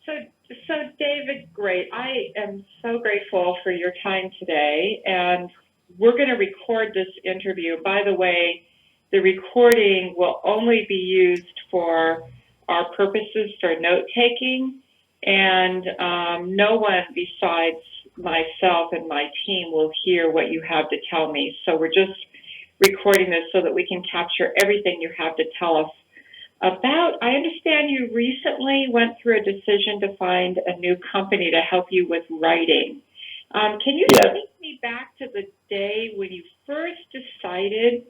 So, so David, great. I am so grateful for your time today, and we're going to record this interview. By the way, the recording will only be used for our purposes for note taking, and no one besides myself and my team will hear what you have to tell me. So we're just recording this so that we can capture everything you have to tell us about. I understand you recently went through a decision to find a new company to help you with writing. Can you take me back to the day when you first decided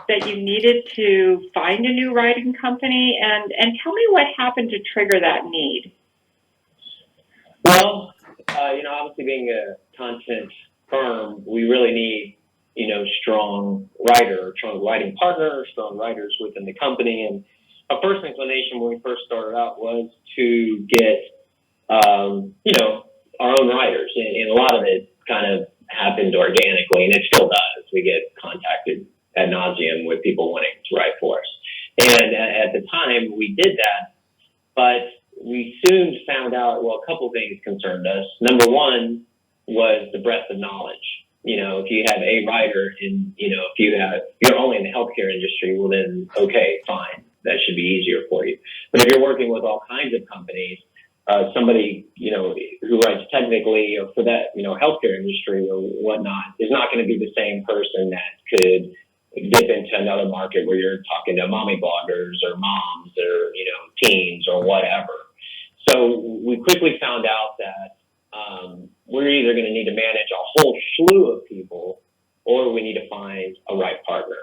that you needed to find a new writing company, and tell me what happened to trigger that need? Well, obviously being a content firm, we really need, strong writing partners, strong writers within the company. And our first inclination when we first started out was to get, our own writers. And a lot of it kind of happened organically, and it still does. We get contacted ad nauseum with people wanting to write for us. And at the time, we did that, but we soon found out, a couple of things concerned us. Number one was the breadth of knowledge. If you have a writer and, you're only in the healthcare industry, well then, okay, fine. That should be easier for you. But if you're working with all kinds of companies, somebody, who writes technically or for that, healthcare industry or whatnot is not going to be the same person that could dip into another market where you're talking to mommy bloggers or moms or, teens or whatever. So we quickly found out that we're either going to need to manage a whole slew of people or we need to find a right partner.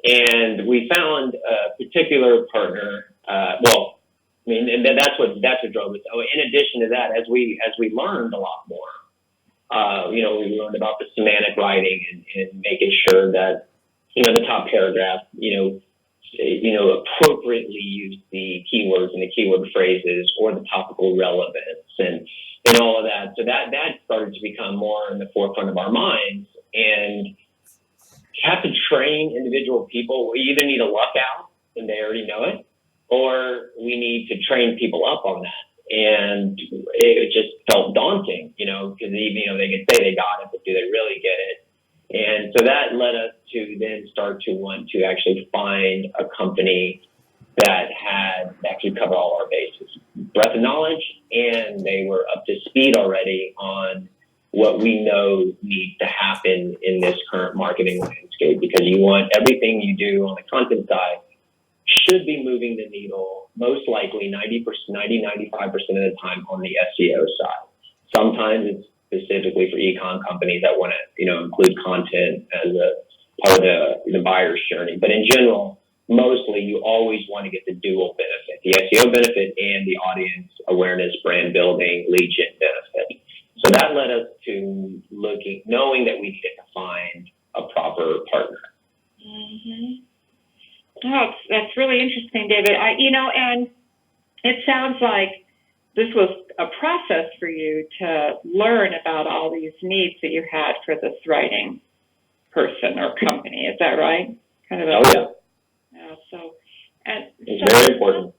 And we found a particular partner. And that's what drove us. Oh, in addition to that, as we learned a lot more, we learned about the semantic writing and making sure that the top paragraph, appropriately use the keywords and the keyword phrases or the topical relevance and all of that. So that started to become more in the forefront of our minds. And you have to train individual people. We either need to luck out and they already know it, or we need to train people up on that. And it just felt daunting, because they can say they got it, but do they really get it? And so that led us to then start to want to actually find a company that could cover all our bases, breadth of knowledge, and they were up to speed already on what we know needs to happen in this current marketing landscape, because you want everything you do on the content side should be moving the needle, most likely 95% of the time on the SEO side. Sometimes it's specifically for e-com companies that want to, include content as a part of the buyer's journey. But in general, mostly you always want to get the dual benefit, the SEO benefit and the audience awareness, brand building, lead gen benefit. So that led us to knowing that we needed to find a proper partner. Mm-hmm. Oh, that's really interesting, David. And it sounds like this was a process for you to learn about all these needs that you had for this writing person or company. Is that right? It's very important.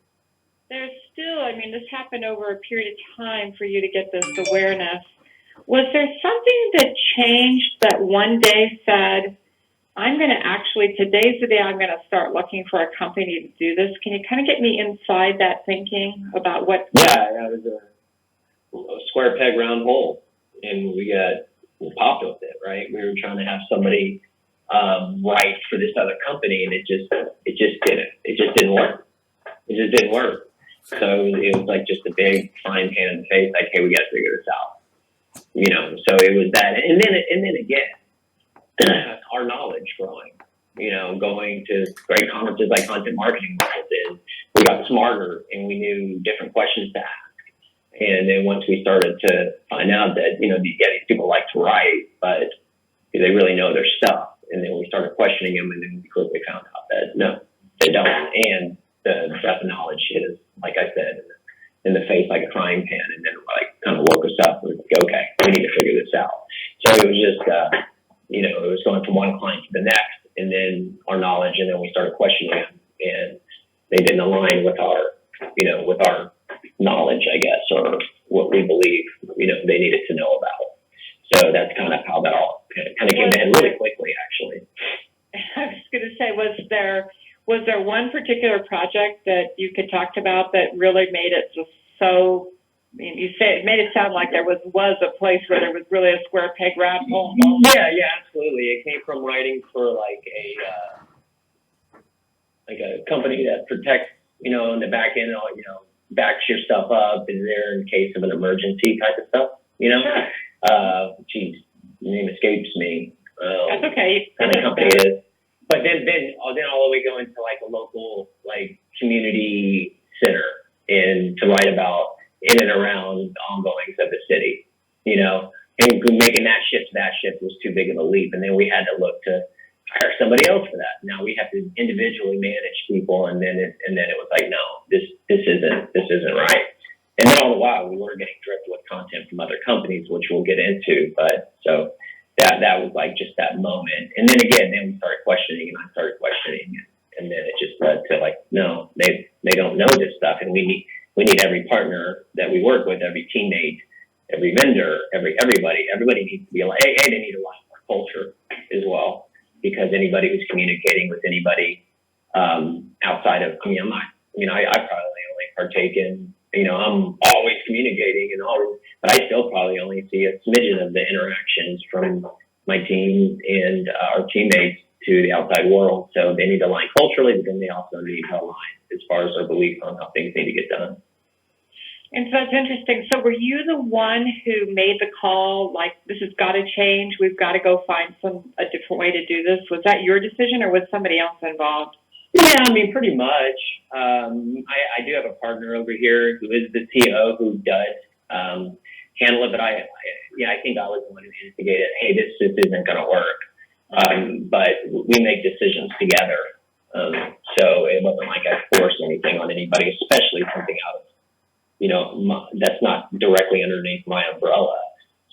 There's still, this happened over a period of time for you to get this awareness. Was there something that changed that one day said, today's the day I'm going to start looking for a company to do this? Can you kind of get me inside that thinking about what? Yeah, it was a square peg, round hole. And we popped with it, right? We were trying to have somebody write for this other company, and it just didn't work. It just didn't work. So it was like just a big frying pan in the face, like, hey, we got to figure this out. So it was that. And then again, our knowledge growing, going to great conferences like Content Marketing World, we got smarter and we knew different questions to ask. And then once we started to find out that, these people like to write, but do they really know their stuff? And then we started questioning them, and then we quickly found out that no, they don't. And the breadth of knowledge hit us, like I said, in the face like a frying pan, and then kind of woke us up. We were like, okay, we need to figure this out. So it was just, it was going from one client to the next, and then our knowledge, and then we started questioning them, and they didn't align with our knowledge, I guess. or what we believe, they needed to know about. So that's kind of how that all kind of came to end really quickly, actually. I was going to say, was there one particular project that you could talk about that really made it just so? I mean, you say it made it sound like there was a place where there was really a square peg round hole. Yeah, absolutely. It came from writing for like a company that protects, in the back end, backs your stuff up, is there in case of an emergency type of stuff, Sure. Geez, the name escapes me. That's okay. Kind of company it is. But then all the way going to like a local like community center and to write about in and around the ongoings of the city, and making that shift was too big of a leap. And then we had to look to hire somebody else for that. Now we have to individually manage people. And then it was like, no, this isn't right. And then all the while we were getting dripped with content from other companies, which we'll get into. But so that was like just that moment. And then again, we started questioning, and I started questioning, and then it just led to like, no, they don't know this stuff, and we need every partner that we work with, every teammate, every vendor, everybody needs to be aligned. They need to align our culture as well, because anybody who's communicating with anybody outside of, I probably only partake in, I'm always communicating but I still probably only see a smidgen of the interactions from my team and our teammates to the outside world. So they need to align culturally, but then they also need to align as far as our belief on how things need to get done. And so that's interesting. So were you the one who made the call, like, this has got to change, we've got to go find a different way to do this? Was that your decision, or was somebody else involved? Yeah, pretty much. I do have a partner over here who is the CEO who does handle it, but I think I was the one who instigated, hey, this isn't going to work. But we make decisions together. So it wasn't like I forced anything on anybody, especially something out of, that's not directly underneath my umbrella.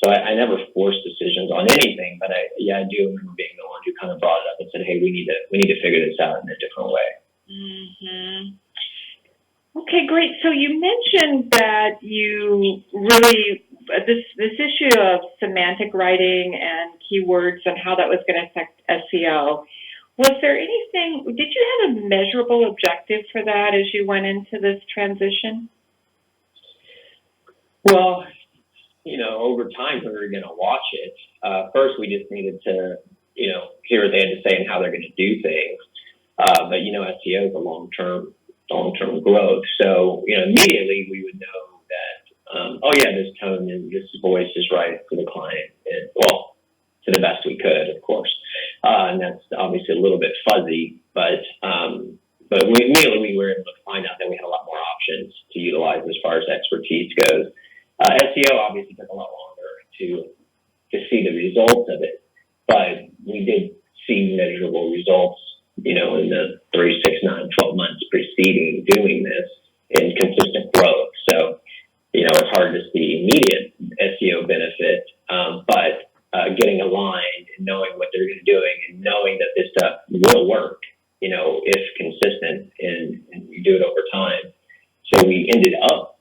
So I never forced decisions on anything, but I do remember being the one who kind of brought it up and said, hey, we need to figure this out in a different way. Mm-hmm. Okay, great. So you mentioned that you really, this issue of semantic writing and keywords and how that was going to affect SEO. Was there anything, did you have a measurable objective for that as you went into this transition? Well, over time we were going to watch it. First, we just needed to, hear what they had to say and how they're going to do things. But SEO is a long-term growth. So, immediately we would know that, this tone and this voice is right for the client. And, to the best we could, of course. And that's obviously a little bit fuzzy, but immediately we were able to find out that we had a lot more options to utilize as far as expertise goes. SEO obviously took a lot longer to see the results of it, but we did see measurable results, in the 3, 6, 9, 12 months preceding doing this in consistent growth. So, it's hard to see immediate SEO benefit, but getting aligned and knowing what they're doing and knowing that this stuff will work, if consistent and you do it over time. So we ended up,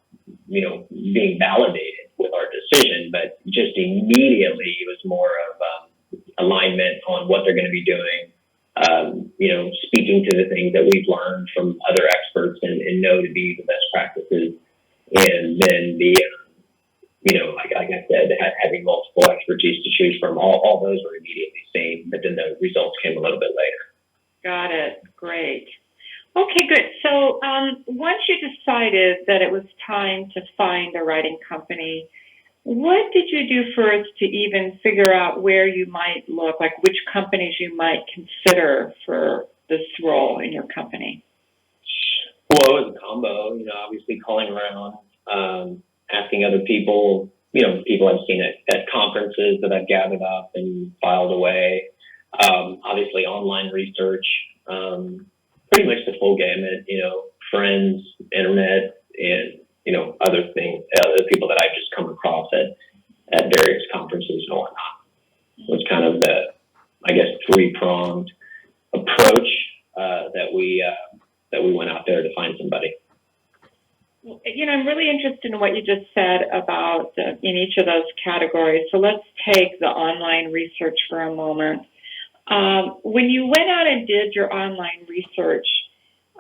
being validated with our decision, but just immediately it was more of alignment on what they're going to be doing, speaking to the things that we've learned from other experts and know to be the best practices. And then like I said, having multiple expertise to choose from, all those were immediately seen, but then the results came a little bit later. Got it. Great. Okay, good. So once you decided that it was time to find a writing company, what did you do first to even figure out where you might look, like which companies you might consider for this role in your company? Well, it was a combo, obviously calling around, asking other people, people I've seen at conferences that I've gathered up and filed away, obviously online research, pretty much the full gamut, friends, internet, and, other things, other people that I've just come across at various conferences and whatnot. It was kind of the, I guess, 3-pronged approach that we went out there to find somebody. Well, I'm really interested in what you just said about in each of those categories. So let's take the online research for a moment. When you went out and did your online research,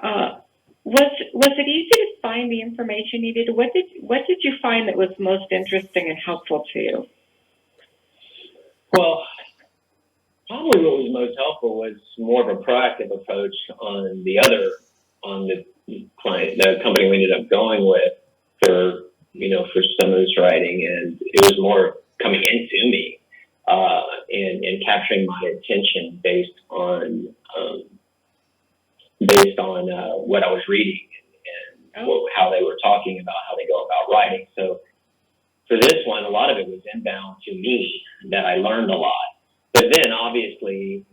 was it easy to find the information you needed? What did you find that was most interesting and helpful to you? Well, probably what was most helpful was more of a proactive approach on the client, the company we ended up going with for some of this writing, and it was more coming into me and capturing my attention based on what I was reading and how they were talking about how they go about writing. So for this one, a lot of it was inbound to me that I learned a lot. But then obviously,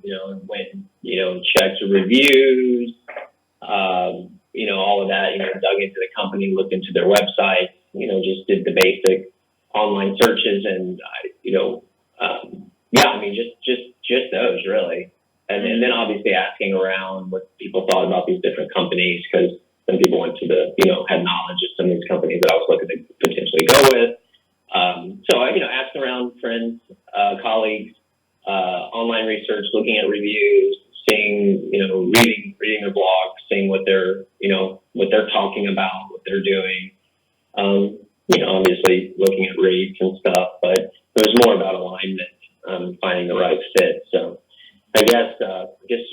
when, checked the reviews, all of that, dug into the company, looked into their website, just did the basic online searches and, just those really. And then obviously asking around what people thought about these different companies, because some people went to had knowledge of some of these companies that I was looking to potentially go with. So I, asking around friends, colleagues, online research, looking at reviews, seeing, reading their blogs, seeing what they're talking about, what they're doing. Obviously looking at rates and stuff, but it was more about alignment, finding the right fit. So I guess I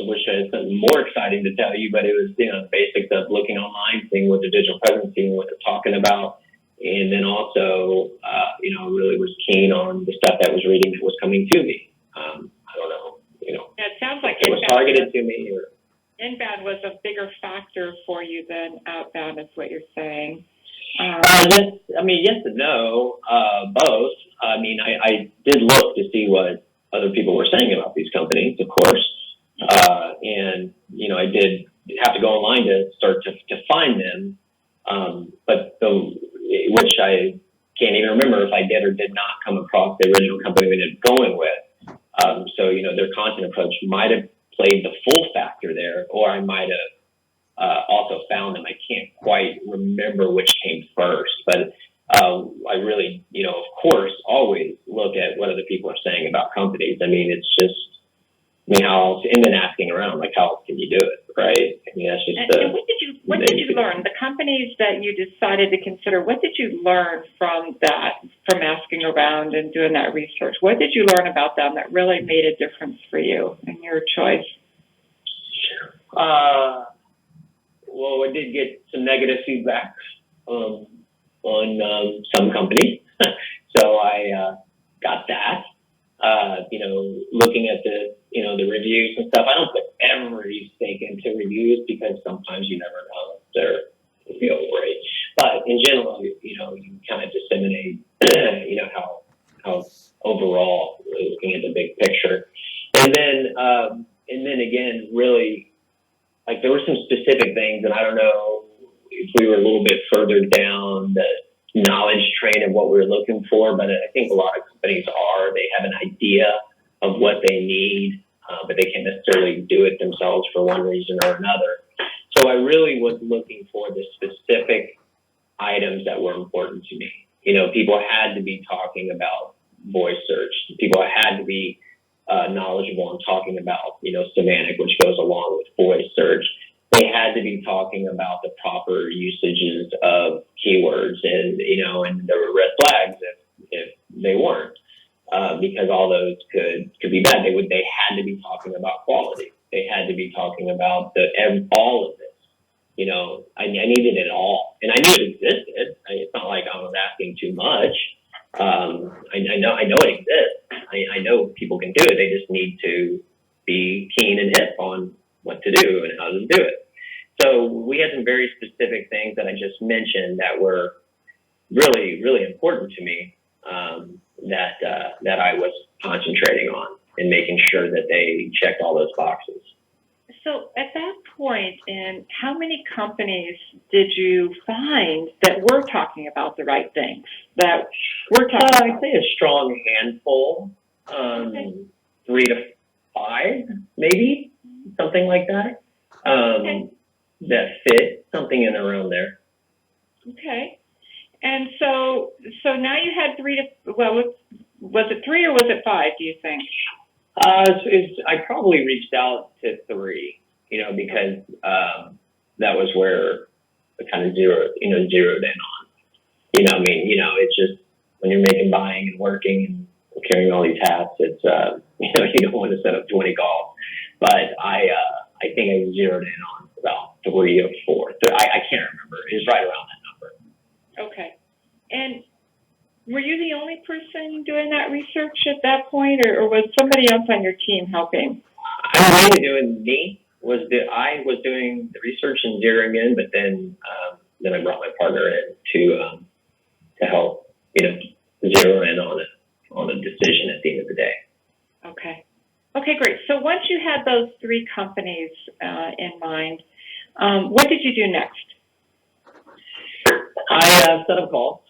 wish I had something more exciting to tell you, but it was, the basics of looking online, seeing what the digital presence, seeing what they're talking about. And then also, really was keen on the stuff that was reading that was coming to me. I don't know, Yeah, it sounds like it was targeted to me. Or inbound was a bigger factor for you than outbound, is what you're saying. Yes and no, both. I did look to see what other people were saying about these companies, of course. And, I did have to go online to start to find them. Which I can't even remember if I did or did not come across the original company we ended up going with. So, their content approach might have played the full factor there, or I might have also found them. I can't quite remember which came first, but I really, of course, always look at what other people are saying about companies. It's just, how else, and then asking around, like, how else can you do it, right? That's just. And what did you learn? The companies that you decided to consider, what did you learn from that, from asking around and doing that research? What did you learn about them that really made a difference for you in your choice? Well, I did get some negative feedback on some companies, so I got that. Looking at the reviews and stuff. I don't put every stake into reviews because sometimes you never know if they're great. But in general, you kind of disseminate, how overall, really looking at the big picture, and then again, really, like, there were some specific things, and I don't know if we were a little bit further down the knowledge train of what we're looking for, but I think a lot of companies they have an idea of what they need, but they can't necessarily do it themselves for one reason or another. So I really was looking for the specific items that were important to me. People had to be talking about voice search. People had to be knowledgeable and talking about, semantic, which goes along with voice search. They had to be talking about the proper usages of keywords, and there were red flags if they weren't, because all those could be bad. They had to be talking about quality. They had to be talking about all of this. I needed it all, and I knew it existed. It's not like I was asking too much. I know it exists. I know people can do it. They just need to be keen and hip on what to do and how to do it. So we had some very specific things that I just mentioned that were really, really important to me, that I was concentrating on and making sure that they checked all those boxes. So at that point, how many companies did you find that were talking about the right things? That were talking I'd say a strong handful, 3 to 5, maybe, something like that. That fit, something in around there. Okay. And so now you had was it 3 or was it 5, do you think? I probably reached out to 3, because that was where I kind of zeroed in on. It's just when you're making buying and working and carrying all these hats, it's you don't want to set up 20 calls. But I think I zeroed in on about 3 or 4. I can't remember. It was right around that number. Okay. And were you the only person doing that research at that point, or was somebody else on your team helping? I was I was doing the research and zeroing in, but then I brought my partner in to help zero in on a decision at the end of the day. Okay. Okay, great. So once you had those 3 companies in mind, what did you do next? I set up calls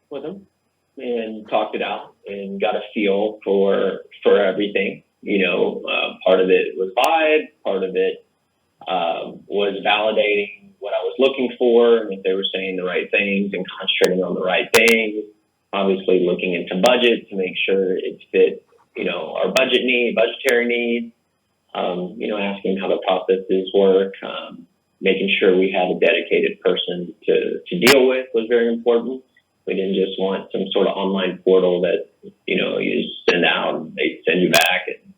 with them and talked it out and got a feel for everything. Part of it was vibe, part of it was validating what I was looking for and if they were saying the right things and concentrating on the right things. Obviously looking into budget to make sure it fit, our budgetary needs, asking how the processes work, making sure we had a dedicated person to deal with was very important. We didn't just want some sort of online portal that, you just send out and they send you back and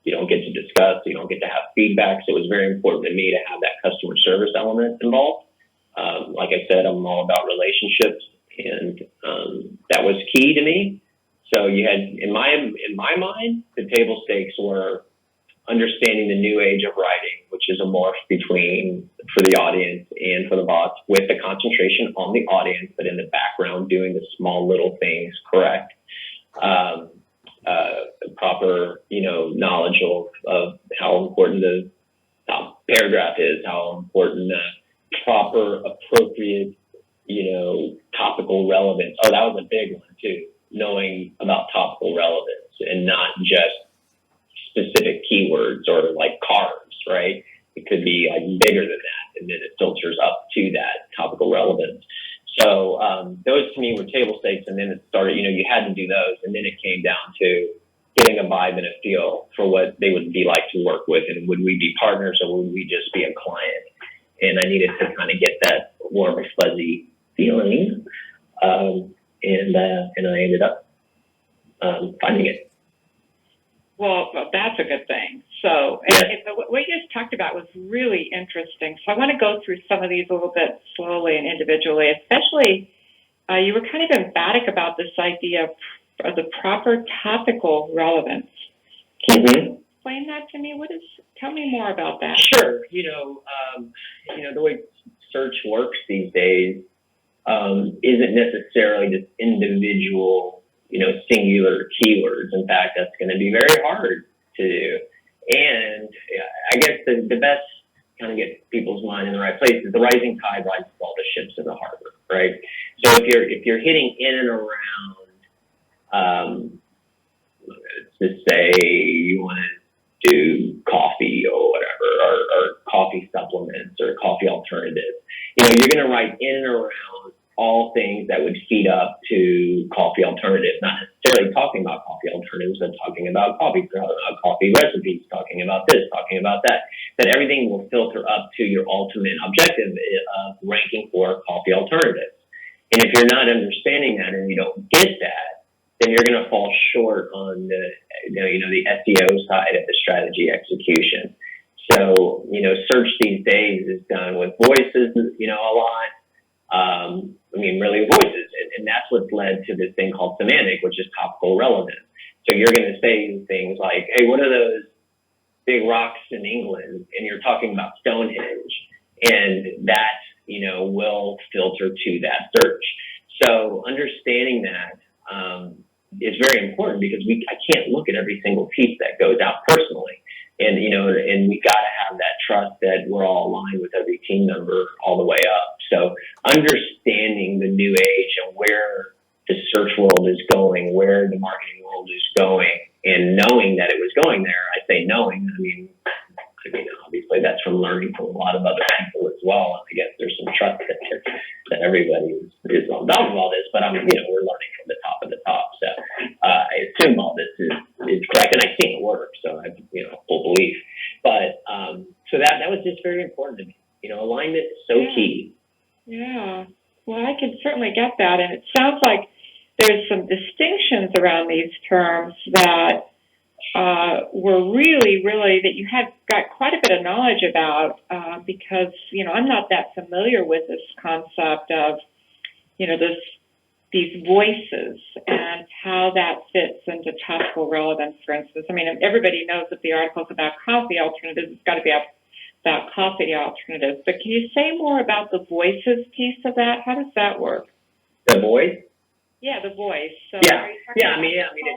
you don't get to discuss, you don't get to have feedback. So it was very important to me to have that customer service element involved. Like I said, I'm all about relationships and that was key to me. So you had, in my mind, the table stakes were understanding the new age of writing, which is a morph between for the audience and for the bots with the concentration on the audience, but in the background doing the small little things correct. Proper, knowledge of how important the top paragraph is, how important the proper, appropriate, topical relevance. Oh, that was a big one too. Knowing about topical relevance and not just specific keywords or like cars, right? It could be like bigger than that, and then it filters up to that topical relevance. So those to me were table stakes, and then it started. You had to do those, and then it came down to getting a vibe and a feel for what they would be like to work with, and would we be partners or would we just be a client? And I needed to kind of get that warm, fuzzy feeling, and I ended up finding it. Well, that's a good thing. So, and what you just talked about was really interesting. So I want to go through some of these a little bit slowly and individually, especially you were kind of emphatic about this idea of the proper topical relevance. Can you explain that to me? Tell me more about that. Sure. The way search works these days isn't necessarily just individual singular keywords. In fact, that's going to be very hard to do. And I guess the best kind of get people's mind in the right place is the rising tide rises all the ships in the harbor, right? So if you're hitting in and around, let's just say you want to do coffee or whatever, or coffee supplements or coffee alternatives, you're going to write in and around all things that would feed up to coffee alternatives, not necessarily talking about coffee alternatives, but talking about coffee recipes, talking about this, talking about that, that everything will filter up to your ultimate objective of ranking for coffee alternatives. And if you're not understanding that and you don't get that, then you're going to fall short on the SEO side of the strategy execution. So, search these days is done with voices, a lot. Really voices. And that's what's led to this thing called semantic, which is topical relevance. So you're going to say things like, hey, what are those big rocks in England? And you're talking about Stonehenge. And that, will filter to that search. So understanding that is very important because I can't look at every single piece that goes out personally. And, and we got to have that trust that we're all aligned with every team member all the way up. So understanding the new age and where the search world is going, where the marketing world is going, and knowing that it was going there. I say knowing, obviously that's from learning from a lot of other people as well. And I guess there's some trust that everybody is on top of all this. but we're learning from the top of the top. So I assume all this is correct, and I think it works. So I have full belief. But so that was just very important to me. Alignment is so key. Yeah. Well, I can certainly get that, and it sounds like there's some distinctions around these terms that were really, that you had got quite a bit of knowledge about, because, I'm not that familiar with this concept of, these voices and how that fits into topical relevance, for instance. I mean, everybody knows that the article's about coffee alternatives. It's got to be about coffee alternatives. But can you say more about the voices piece of that? How does that work? The voice? Yeah, the voice. So if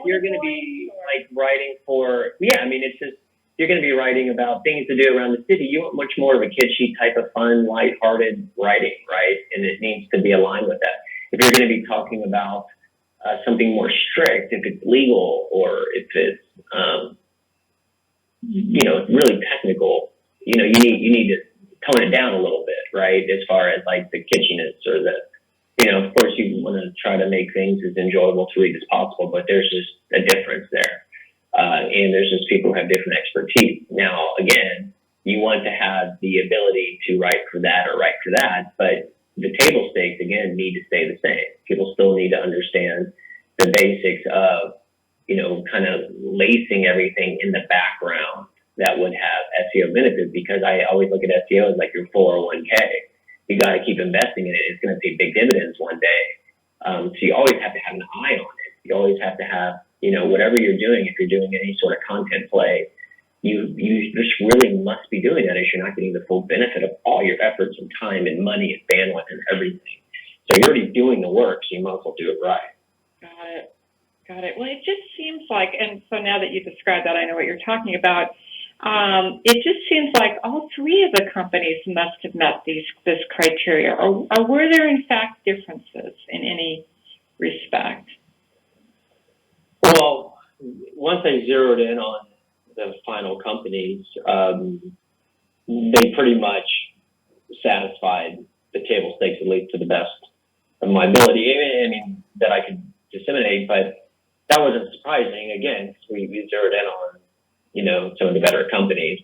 you're going to be writing for, it's just, you're going to be writing about things to do around the city. You want much more of a kitschy type of fun, lighthearted writing, right? And it needs to be aligned with that. If you're going to be talking about something more strict, if it's legal or if it's, really technical, you need to tone it down a little bit, right? As far as the kitschiness or the, of course, you want to try to make things as enjoyable to read as possible, but there's just a difference there. And there's just people who have different expertise. Now, again, you want to have the ability to write for that or write for that, but the table stakes, again, need to stay the same. People still need to understand the basics of, kind of lacing everything in the background that would have SEO benefits, because I always look at SEO as like your 401k. You got to keep investing in it. It's going to pay big dividends one day. So you always have to have an eye on it. You always have to have, whatever you're doing, if you're doing any sort of content play, you just really must be doing that, as you're not getting the full benefit of all your efforts and time and money and bandwidth and everything. So you're already doing the work, so you might as well do it right. Got it. Well, it just seems like, and so now that you described that, I know what you're talking about. It just seems like all three of the companies must have met this criteria. Or were there, in fact, differences in any respect? Well, once I zeroed in on the final companies, they pretty much satisfied the table stakes, at least to the best of my ability. I mean, that I could disseminate, but that wasn't surprising. Again, because we zeroed in on some of the better companies,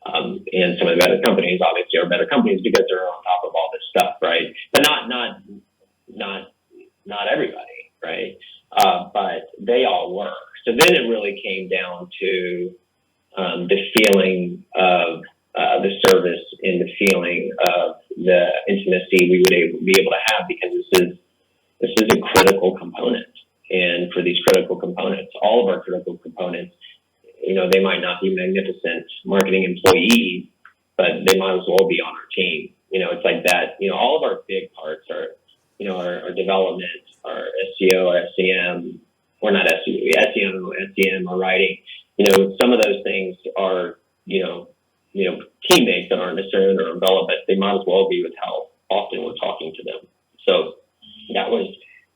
and some of the better companies obviously are better companies because they're on top of all this stuff, right? But not everybody, right? But they all were. So then it really came down to the feeling of the service and the feeling of the intimacy we would be able to have, because this is a critical component. And for these critical components, all of our critical components, they might not be magnificent marketing employees, but they might as well be on our team. It's like that. All of our big parts are, our development, our SEO, our SEM, or not SEO, SEM, SEM, our writing. Some of those things are, teammates that aren't necessarily under umbrella, but they might as well be with how often we're talking to them. So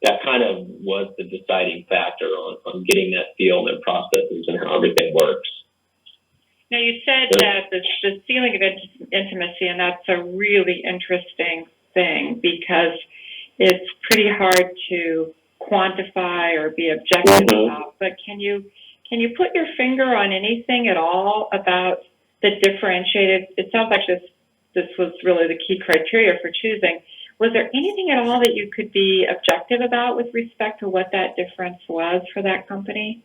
that kind of was the deciding factor on getting that feel and their processes and how everything works. Now, you said that the feeling of intimacy, and that's a really interesting thing, because it's pretty hard to quantify or be objective about. But can you put your finger on anything at all about the differentiated? It sounds like this was really the key criteria for choosing. Was there anything at all that you could be objective about with respect to what that difference was for that company?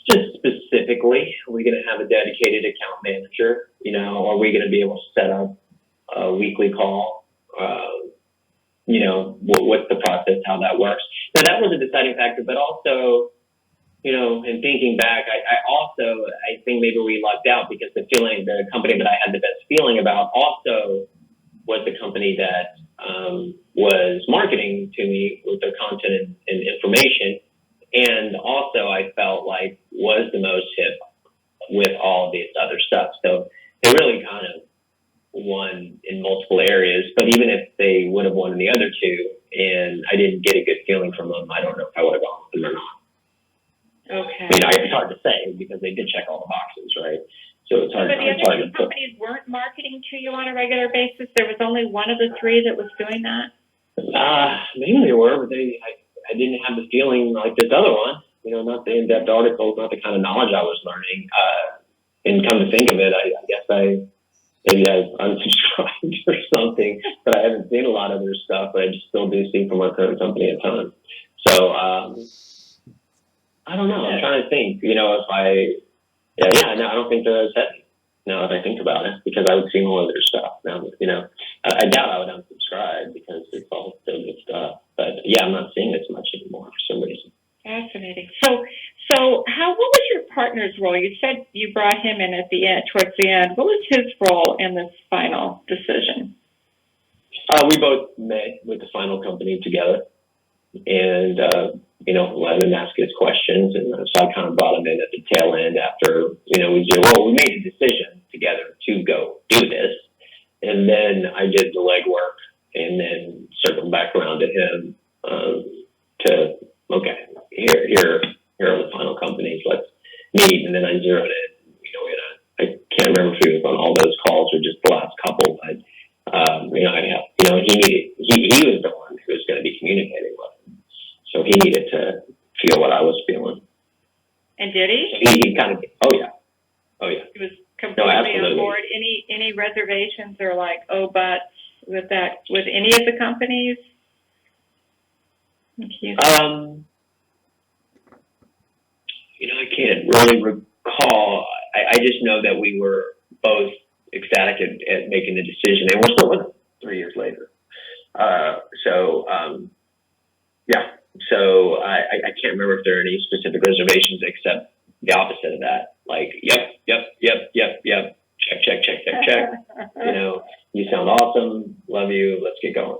Just specifically, are we going to have a dedicated account manager? Are we going to be able to set up a weekly call? What's the process, how that works? Now, that was a deciding factor, but also, in thinking back, I think maybe we lucked out, because the company that I had the best feeling about also was the company that was marketing to me with their content and information, and also I felt like was the most hip with all of this other stuff. So they really kind of won in multiple areas, but even if they would have won in the other two and I didn't get a good feeling from them, I don't know if I would have gone with them or not. Okay. It's hard to say, because they did check all the boxes, right? So it's hard. But the other two companies weren't marketing to you on a regular basis. There was only one of the three that was doing that. Maybe they were, but didn't have the feeling like this other one, not the in-depth articles, not the kind of knowledge I was learning. And come to think of it, I guess maybe I've unsubscribed or something, but I haven't seen a lot of their stuff, but I just still do see from our current company a ton. So, I don't know. I'm trying to think, no, I don't think they're as heavy now that I think about it, because I would see more of their stuff. Now, I doubt I would unsubscribe because it's all still good stuff. But yeah, I'm not seeing it as much anymore for some reason. Fascinating. So what was your partner's role? You said you brought him in at the end, towards the end. What was his role in this final decision? We both met with the final company together, and let him ask his questions, and so I kind of brought him in at the tail end after we made a decision together to go do this, and then I did the legwork, and then circled back around to him to here are the final companies, let's meet, and then I zeroed in. I can't remember if he was on all those calls or just the last couple, but he was the one who was going to be communicating with him, so he needed to feel what I was feeling. And did he? So he kind of, oh yeah. He was completely on board. Any reservations or buts with any of the companies? I can't really recall. I just know that we were both ecstatic at making the decision, and we're still with them 3 years later. So I can't remember if there are any specific reservations except the opposite of that. Like, yep, check. You sound awesome, love you, let's get going.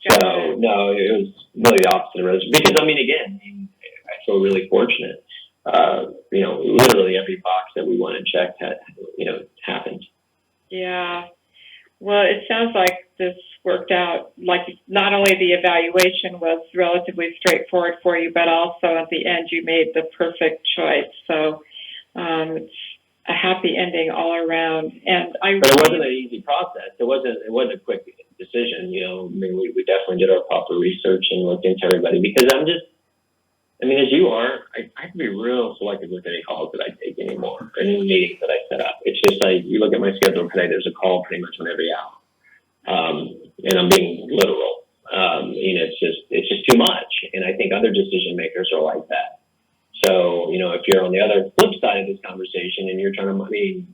So no, it was really the opposite of reservation, because I feel really fortunate. Literally every box that we wanted checked had, happened. Yeah. Well, it sounds like this worked out. Like, not only the evaluation was relatively straightforward for you, but also at the end you made the perfect choice. So it's a happy ending all around. But it wasn't an easy process. It wasn't a quick decision. We definitely did our proper research and looked into everybody, because as you are, I can be real selective with any calls that I take anymore, or any meetings that I set up. It's just like, you look at my schedule today, there's a call pretty much on every hour. And I'm being literal. It's just too much. And I think other decision makers are like that. So, if you're on the other flip side of this conversation and you're trying to,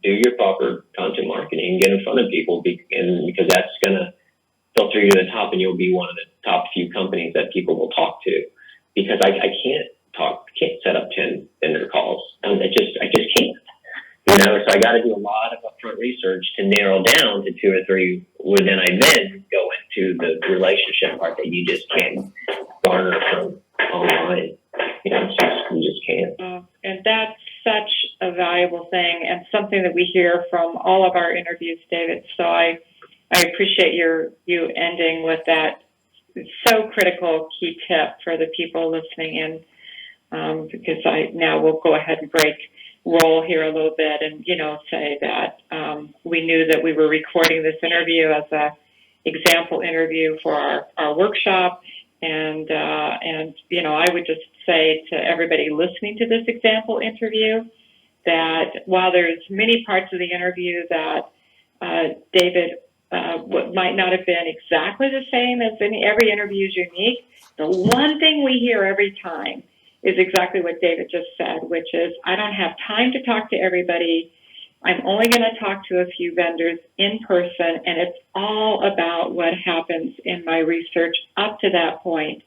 do your proper content marketing, get in front of people, because that's going to filter you to the top, and you'll be one of the top few companies that people will talk to. Because I can't set up 10 vendor calls. I just can't. So I got to do a lot of upfront research to narrow down to 2 or 3, where then I go into the relationship part that you just can't garner from online. You just can't. And that's such a valuable thing, and something that we hear from all of our interviews, David. So I appreciate you ending with that. It's so critical key tip for the people listening in, because now we'll go ahead and break roll here a little bit and, say that we knew that we were recording this interview as a example interview for our workshop. And I would just say to everybody listening to this example interview that while there's many parts of the interview that David might not have been exactly the same as every interview is unique, the one thing we hear every time is exactly what David just said, which is, I don't have time to talk to everybody. I'm only going to talk to a few vendors in person, and it's all about what happens in my research up to that point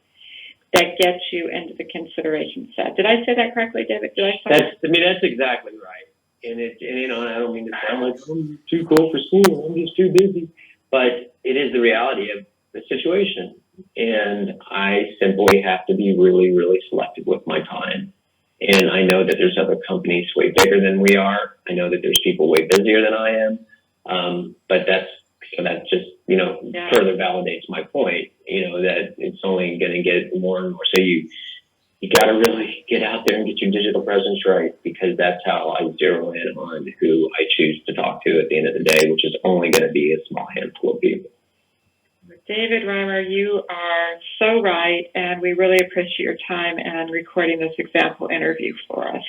that gets you into the consideration set. Did I say that correctly, David? That's exactly right. And I don't mean to sound like I'm too cool for school, I'm just too busy, but it is the reality of the situation. And I simply have to be really, really selective with my time. And I know that there's other companies way bigger than we are. I know that there's people way busier than I am. But that just, further validates my point, that it's only going to get more and more. So you got to really get out there and get your digital presence right, because that's how I zero in on who I choose to talk to at the end of the day, which is only going to be a small handful of people. David Reimer, you are so right, and we really appreciate your time and recording this example interview for us.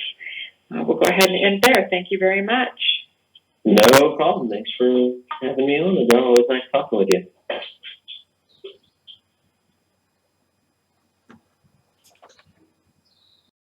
We'll go ahead and end there. Thank you very much. No problem. Thanks for having me on, Adele. It was nice talking with you.